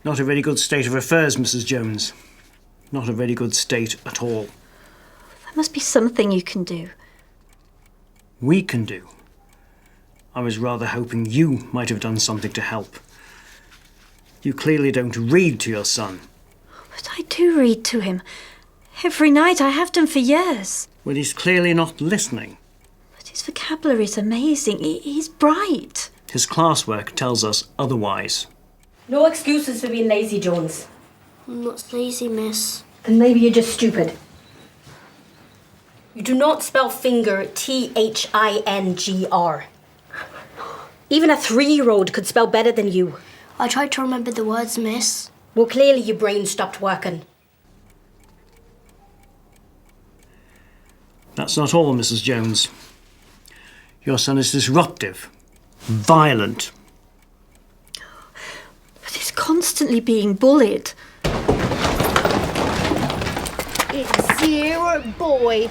Not a very good state of affairs, Mrs. Jones. Not a very good state at all. There must be something you can do. We can do. I was rather hoping you might have done something to help. You clearly don't read to your son. But I do read to him. Every night. I have done for years. Well, he's clearly not listening. But his vocabulary is amazing. He's bright. His classwork tells us otherwise. No excuses for being lazy, Jones. I'm not lazy, miss. And maybe you're just stupid. You do not spell finger THINGR. Even a 3-year-old could spell better than you. I tried to remember the words, miss. Well, clearly your brain stopped working. That's not all, Mrs. Jones. Your son is disruptive, violent. But he's constantly being bullied. It's Zero Boy.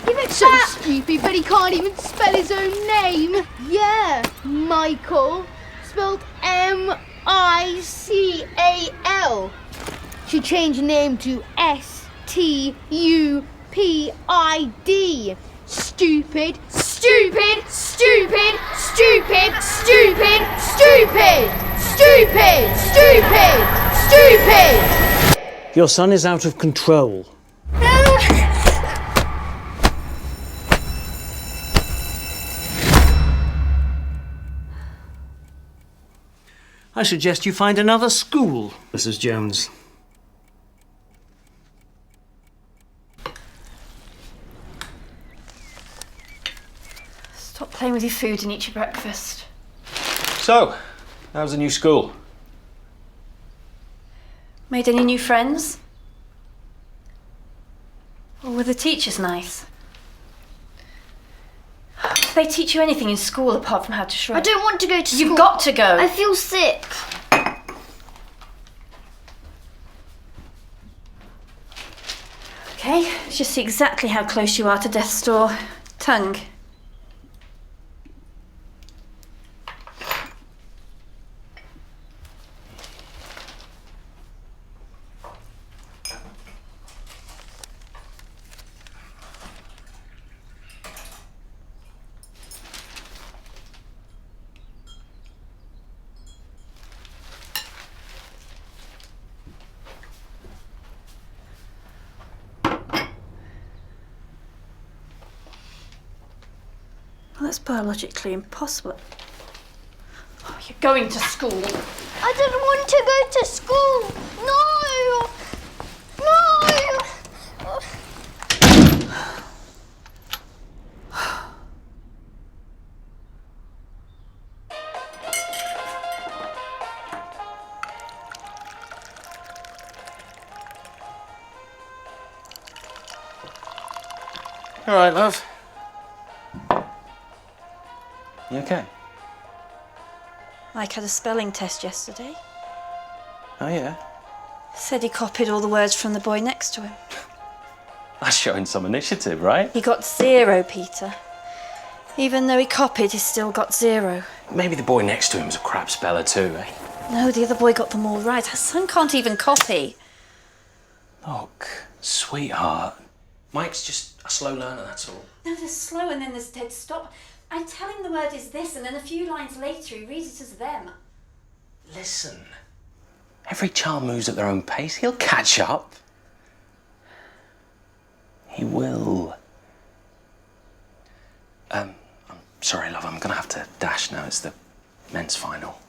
He looks so stupid, but he can't even spell his own name. Yeah, Mical, spelled M-I-C-A-L. Should change the name to S-T-U-P-I-D. Stupid, stupid, stupid, stupid, stupid, stupid, stupid, stupid, stupid. Your son is out of control. I suggest you find another school, Mrs. Jones. Stop playing with your food and eat your breakfast. So, how's the new school? Made any new friends? Or were the teachers nice? Do they teach you anything in school apart from how to shrug? I don't want to go to school. You've got to go. I feel sick. Okay, let's just see exactly how close you are to death's door. Tongue. Well, that's biologically impossible. Oh, you're going to school. I didn't want to go to school. No! No! All right, love. You okay? Mike had a spelling test yesterday. Oh, yeah? Said he copied all the words from the boy next to him. That's showing some initiative, right? He got 0, Peter. Even though he copied, he still got 0. Maybe the boy next to him was a crap speller too, eh? No, the other boy got them all right. Our son can't even copy. Look, sweetheart. Mike's just a slow learner, that's all. No, there's slow and then there's dead stop. I tell him the word is this, and then a few lines later he reads it as them. Listen, every child moves at their own pace. He'll catch up. He will. I'm sorry, love, I'm gonna have to dash now. It's the men's final.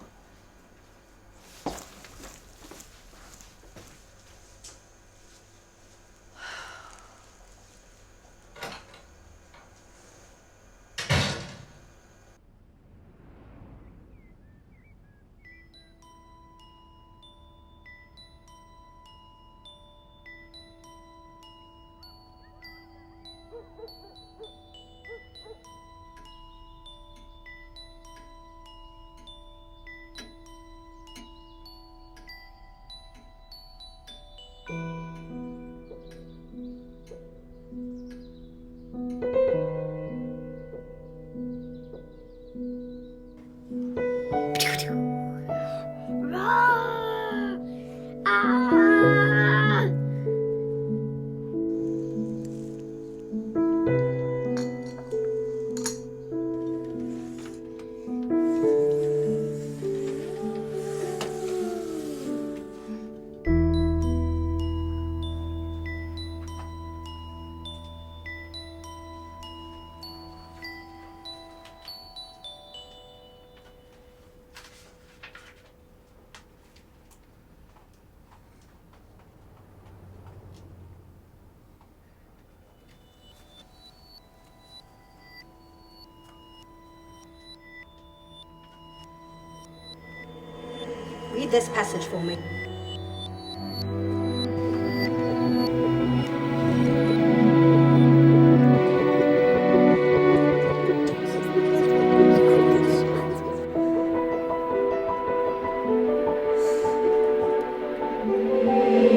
read this passage for me?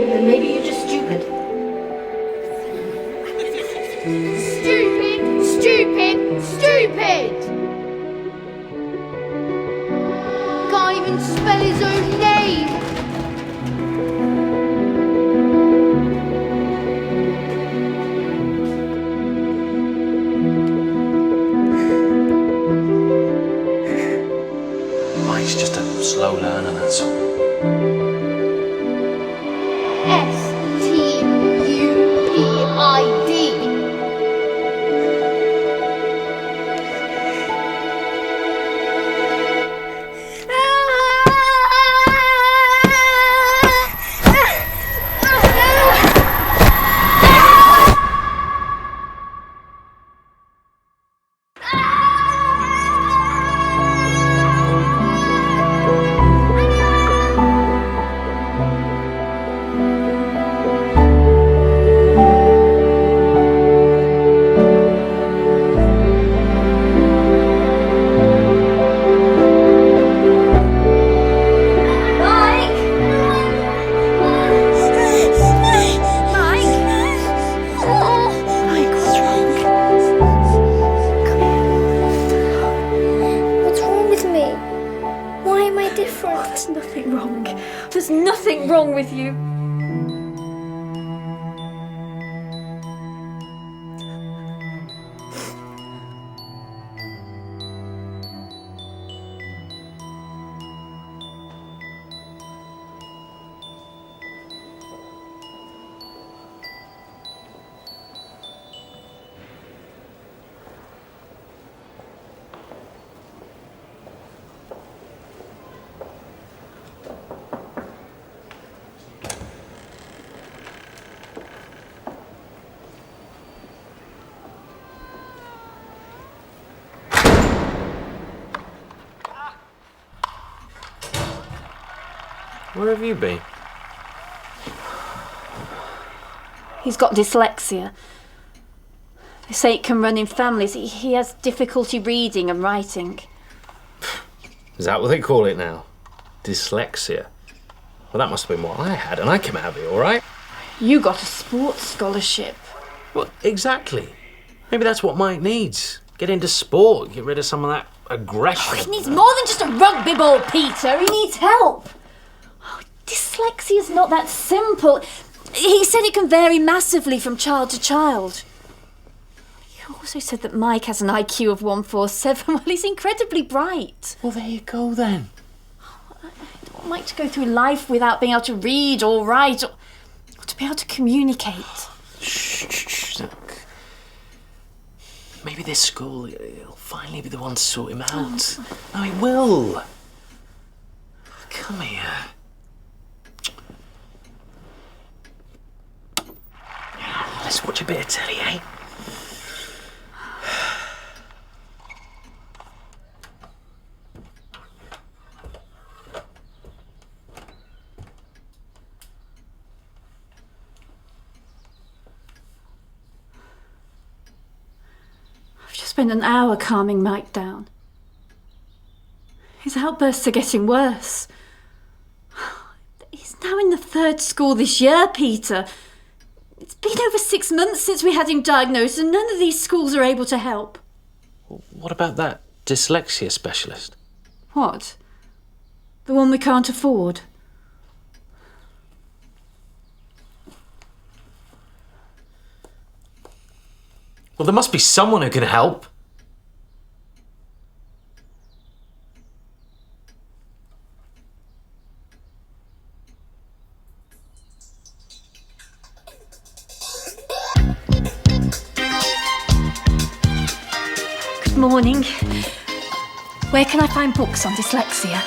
Then maybe you're just stupid. Stupid, stupid, stupid! Can't even spell his own name! Mike's just a slow learner, that's all. STUPID. There's nothing wrong with you. Where have you been? He's got dyslexia. They say it can run in families. He has difficulty reading and writing. Is that what they call it now? Dyslexia? Well, that must have been what I had, and I came out of it all right. You got a sports scholarship. Well, exactly. Maybe that's what Mike needs. Get into sport, get rid of some of that aggression. He needs more than just a rugby ball, Peter. He needs help. Dyslexia is not that simple. He said it can vary massively from child to child. He also said that Mike has an IQ of 147. Well, he's incredibly bright. Well, there you go then. I don't want Mike to go through life without being able to read or write or to be able to communicate. Shh. Look. Maybe this school will finally be the one to sort him out. No, it will. Come here. Let's watch a bit of telly, eh? I've just spent an hour calming Mike down. His outbursts are getting worse. He's now in the 3rd school this year, Peter. It's been over 6 months since we had him diagnosed, and none of these schools are able to help. What about that dyslexia specialist? What? The one we can't afford? Well, there must be someone who can help. Good morning. Where can I find books on dyslexia?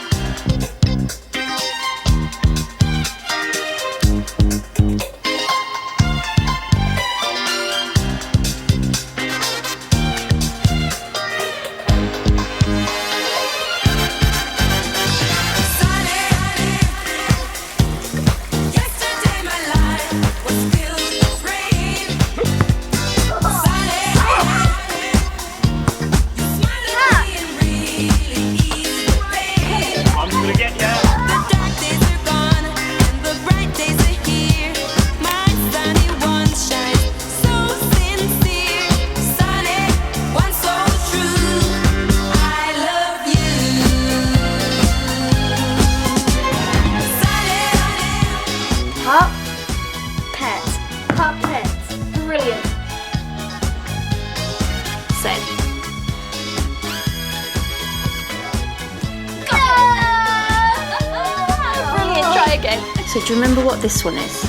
So do you remember what this one is?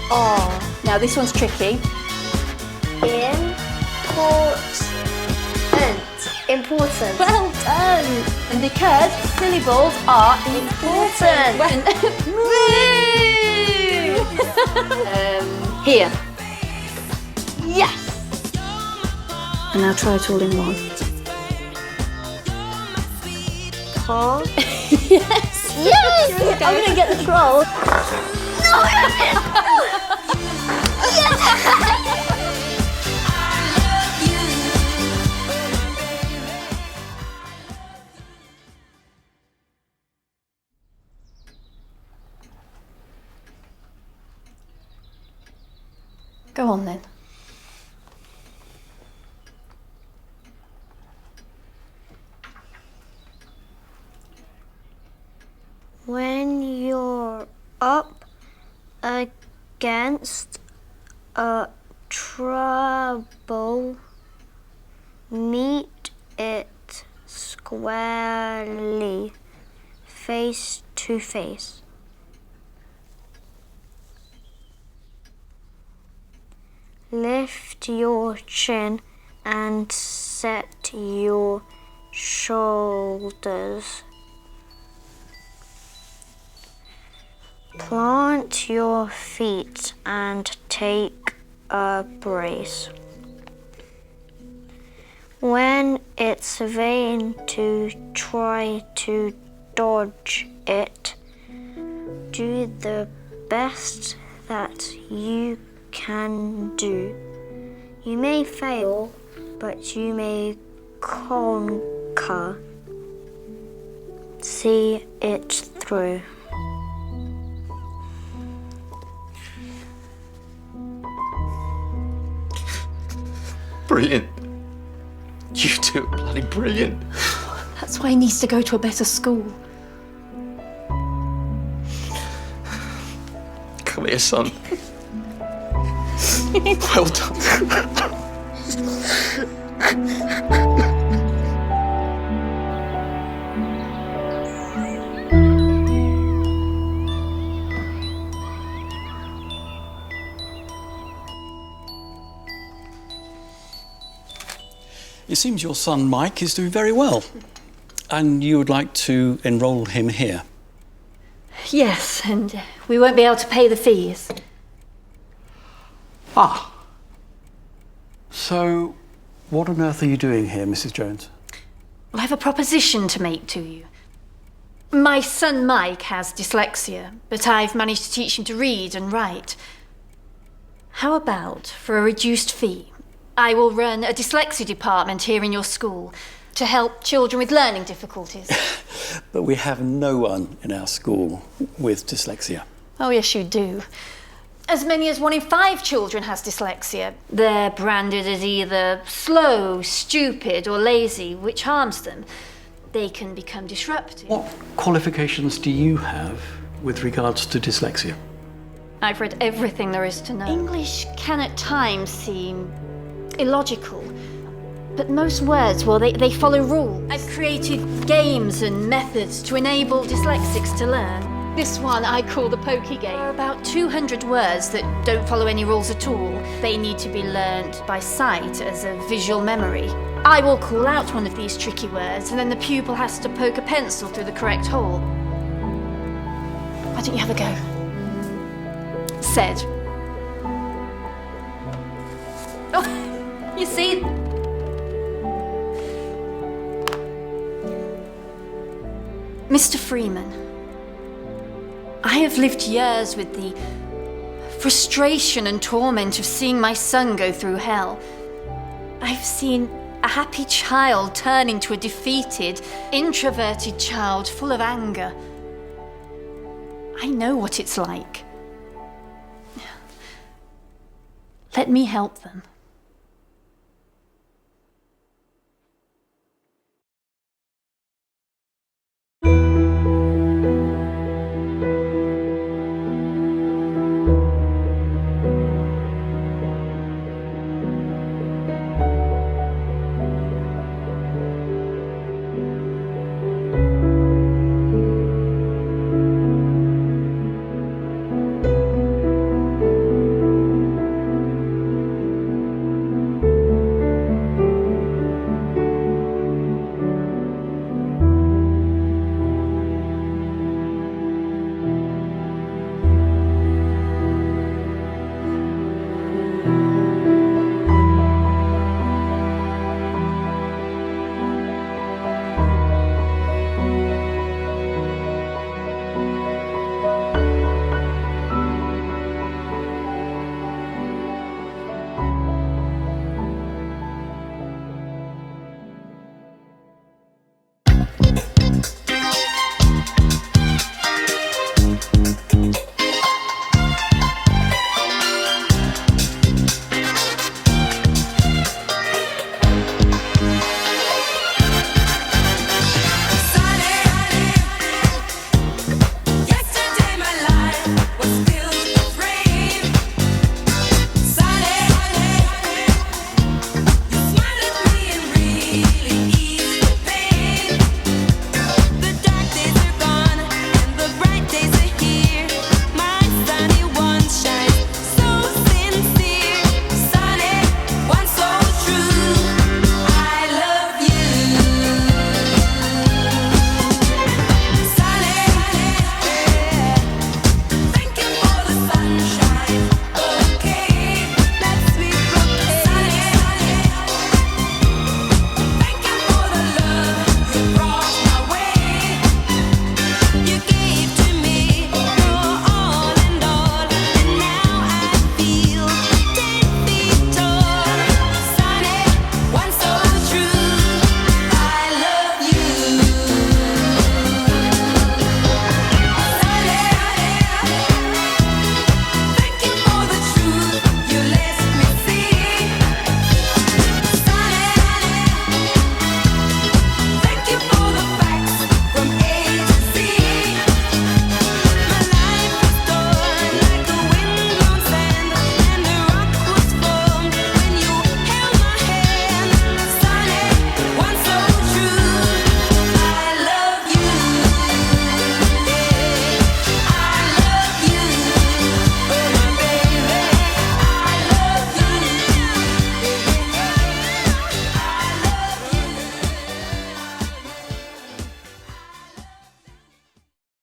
Oh. Now this one's tricky. Important. Well done! And because syllables are important. Here. Yes! And now try it all in one. Huh? Yes! Yes! I'm gonna get the scroll. Go on then. When you're up against a trouble, meet it squarely, face to face. Lift your chin and set your shoulders. Plant your feet and take a brace. When it's vain to try to dodge it, do the best that you can do. You may fail, but you may conquer. See it through. Brilliant. You two are bloody brilliant. That's why he needs to go to a better school. Come here, son. Well done. It seems your son Mike is doing very well, and you would like to enrol him here. Yes, and we won't be able to pay the fees. Ah. So, what on earth are you doing here, Mrs. Jones? Well, I have a proposition to make to you. My son Mike has dyslexia, but I've managed to teach him to read and write. How about, for a reduced fee, I will run a dyslexia department here in your school to help children with learning difficulties. But we have no one in our school with dyslexia. Oh, yes, you do. As many as 1 in 5 children has dyslexia. They're branded as either slow, stupid, or lazy, which harms them. They can become disruptive. What qualifications do you have with regards to dyslexia? I've read everything there is to know. English can at times seem illogical, but most words, well, they follow rules. I've created games and methods to enable dyslexics to learn. This one I call the pokey game. There are about 200 words that don't follow any rules at all. They need to be learned by sight as a visual memory. I will call out one of these tricky words, and then the pupil has to poke a pencil through the correct hole. Why don't you have a go? Said. Oh, you see? Mr. Freeman, I have lived years with the frustration and torment of seeing my son go through hell. I've seen a happy child turn into a defeated, introverted child full of anger. I know what it's like. Let me help them.